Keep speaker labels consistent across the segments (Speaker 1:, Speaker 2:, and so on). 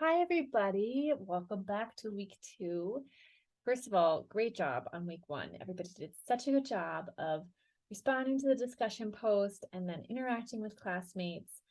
Speaker 1: Hi, everybody. Welcome back to week 2. First of all, great job on week 1. Everybody did such a good job of responding to the discussion post and then interacting with classmates.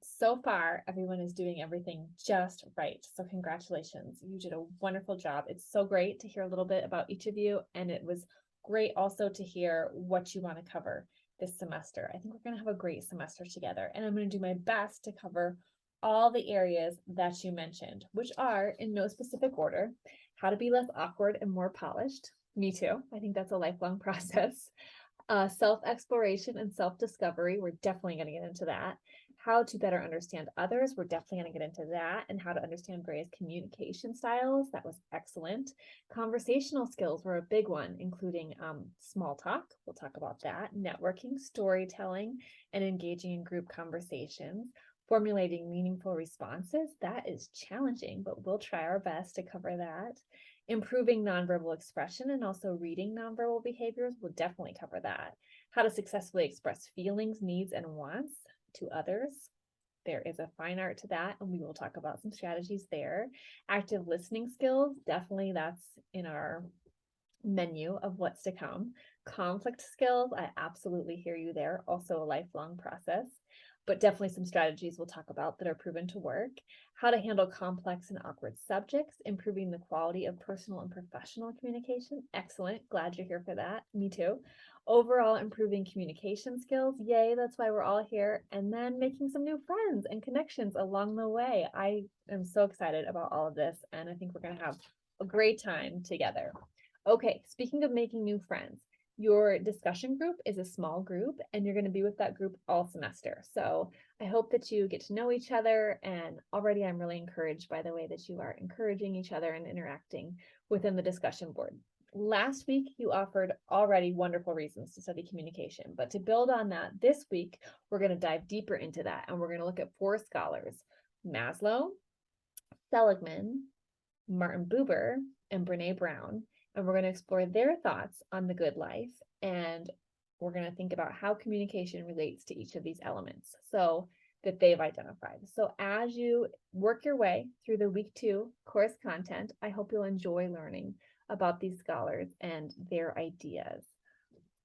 Speaker 1: So far, everyone is doing everything just right. So congratulations. You did a wonderful job. It's so great to hear a little bit about each of you. And it was great also to hear what you want to cover this semester. I think we're going to have a great semester together. And I'm going to do my best to cover all the areas that you mentioned, which are in no specific order: how to be less awkward and more polished. Me too. I think that's a lifelong process. Self-exploration and self-discovery. We're definitely going to get into that. How to better understand others. We're definitely going to get into that, and how to understand various communication styles. That was excellent. Conversational skills were a big one, including small talk. We'll talk about that. Networking, storytelling, and engaging in group conversations. Formulating meaningful responses. That is challenging, but we'll try our best to cover that. Improving nonverbal expression and also reading nonverbal behaviors. We'll definitely cover that. How to successfully express feelings, needs, and wants to others. There is a fine art to that, and we will talk about some strategies there. Active listening skills. Definitely that's in our menu of what's to come. Conflict skills. I absolutely hear you there. Also a lifelong process, but definitely some strategies we'll talk about that are proven to work. How to handle complex and awkward subjects, improving the quality of personal and professional communication. Excellent. Glad you're here for that. Me too. Overall, improving communication skills. Yay, that's why we're all here. And then making some new friends and connections along the way. I am so excited about all of this, and I think we're going to have a great time together. Okay, speaking of making new friends, your discussion group is a small group, and you're going to be with that group all semester. So I hope that you get to know each other, and already I'm really encouraged by the way that you are encouraging each other and interacting within the discussion board. Last week, you offered already wonderful reasons to study communication, but to build on that, this week, we're going to dive deeper into that, and we're going to look at 4 scholars: Maslow, Seligman, Martin Buber, and Brene Brown. And we're going to explore their thoughts on the good life, and we're going to think about how communication relates to each of these elements so that they've identified. So as you work your way through the week 2 course content, I hope you'll enjoy learning about these scholars and their ideas.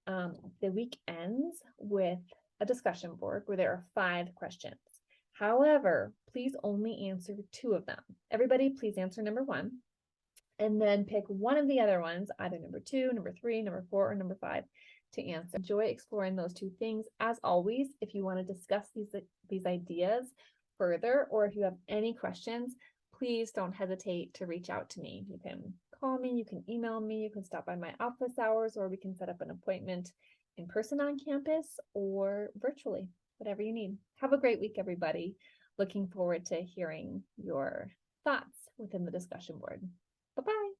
Speaker 1: The week ends with a discussion board where there are 5 questions. However, please only answer 2 of them. Everybody, please answer number 1. And then pick one of the other ones, either number 2, number 3, number 4, or number 5 to answer. Enjoy exploring those 2 things. As always, if you want to discuss these ideas further, or if you have any questions, please don't hesitate to reach out to me. You can call me, you can email me, you can stop by my office hours, or we can set up an appointment in person on campus or virtually, whatever you need. Have a great week, everybody. Looking forward to hearing your thoughts within the discussion board. Bye-bye.